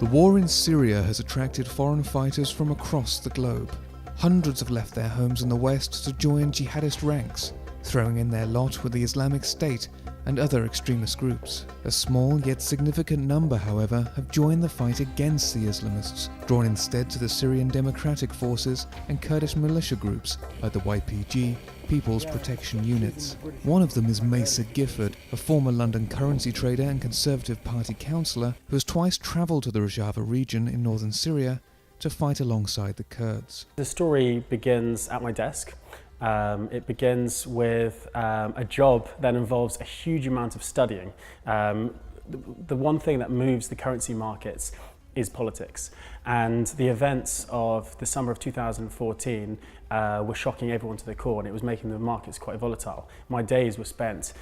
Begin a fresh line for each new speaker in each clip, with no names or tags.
The war in Syria has attracted foreign fighters from across the globe. Hundreds have left their homes in the West to join jihadist ranks, throwing in their lot with the Islamic State and other extremist groups. A small yet significant number, however, have joined the fight against the Islamists, drawn instead to the Syrian Democratic Forces and Kurdish militia groups like the YPG, People's Protection Units. One of them is Mesa Gifford, a former London currency trader and Conservative Party councillor who has twice travelled to the Rojava region in northern Syria to fight alongside the Kurds.
The story begins at my desk. It begins with a job that involves a huge amount of studying. The one thing that moves the currency markets is politics, and the events of the summer of 2014 were shocking everyone to the core, and it was making the markets quite volatile. My days were spent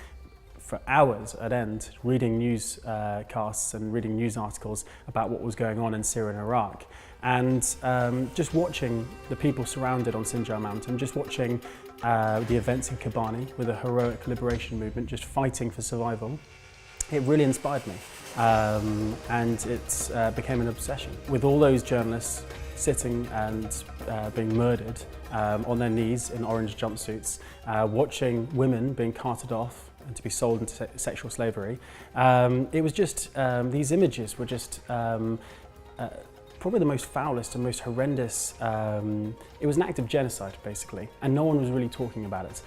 for hours at end reading newscasts and reading news articles about what was going on in Syria and Iraq, and just watching the people surrounded on Sinjar Mountain, just watching the events in Kobani with a heroic liberation movement just fighting for survival. It really inspired me, and it became an obsession. With all those journalists sitting and being murdered on their knees in orange jumpsuits, watching women being carted off and to be sold into sexual slavery, it was just, these images were just probably the most foulest and most horrendous. It was an act of genocide, basically, and no one was really talking about it.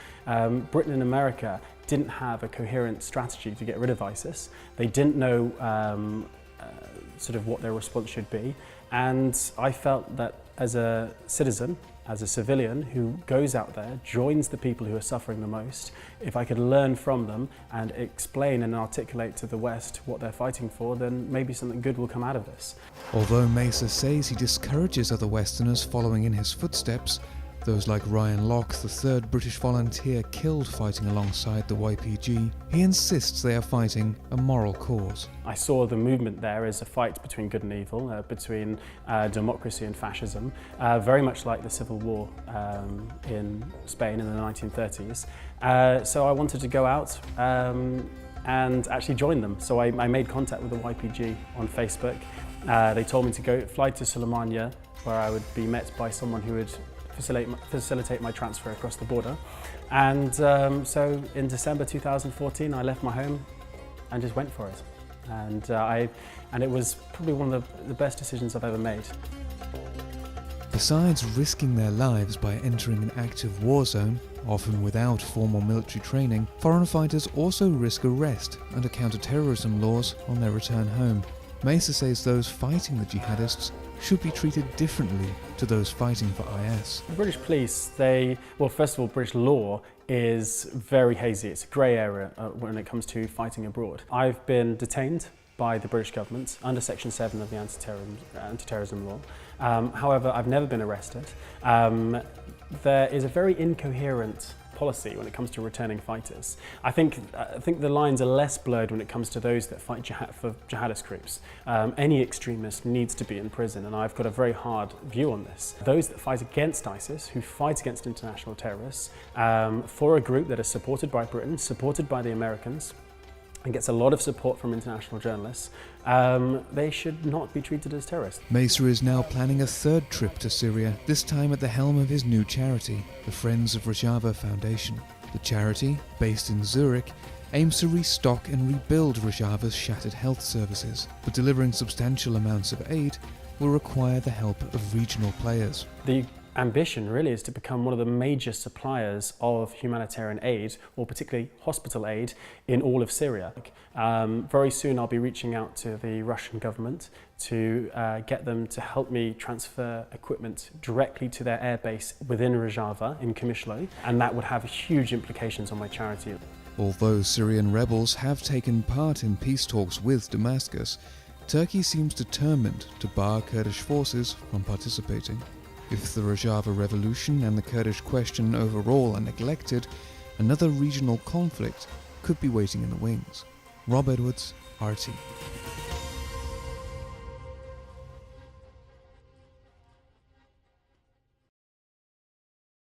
Britain and America didn't have a coherent strategy to get rid of ISIS. They didn't know sort of what their response should be, and I felt that as a citizen, as a civilian who goes out there, joins the people who are suffering the most, if I could learn from them and explain and articulate to the West what they're fighting for, then maybe something good will come out of this.
Although Mesa says he discourages other Westerners following in his footsteps, those like Ryan Locke, the third British volunteer killed fighting alongside the YPG, he insists they are fighting a moral cause.
I saw the movement there as a fight between good and evil, between democracy and fascism, very much like the Civil War in Spain in the 1930s. So I wanted to go out and actually join them. So I made contact with the YPG on Facebook. They told me to fly to Sulaymaniyah, where I would be met by someone who would facilitate my transfer across the border. And so in December 2014 I left my home and just went for it. And it was probably one of the best decisions I've ever made.
Besides risking their lives by entering an active war zone, often without formal military training, foreign fighters also risk arrest under counter-terrorism laws on their return home. Mesa says those fighting the jihadists should be treated differently to those fighting for IS.
The British police, well, first of all, British law is very hazy. It's a grey area when it comes to fighting abroad. I've been detained by the British government under Section 7 of the anti-terrorism law. However, I've never been arrested. There is a very incoherent policy when it comes to returning fighters. I think the lines are less blurred when it comes to those that fight for jihadist groups. Any extremist needs to be in prison, and I've got a very hard view on this. Those that fight against ISIS, who fight against international terrorists, for a group that is supported by Britain, supported by the Americans, and gets a lot of support from international journalists, they should not be treated as terrorists.
Mesa is now planning a third trip to Syria, this time at the helm of his new charity, the Friends of Rojava Foundation. The charity, based in Zurich, aims to restock and rebuild Rojava's shattered health services, but delivering substantial amounts of aid will require the help of regional players.
The ambition really is to become one of the major suppliers of humanitarian aid, or particularly hospital aid, in all of Syria. Very soon I'll be reaching out to the Russian government to get them to help me transfer equipment directly to their airbase within Rojava in Kamishlo, and that would have huge implications on my charity.
Although Syrian rebels have taken part in peace talks with Damascus, Turkey seems determined to bar Kurdish forces from participating. If the Rojava revolution and the Kurdish question overall are neglected, another regional conflict could be waiting in the wings. Rob Edwards, RT.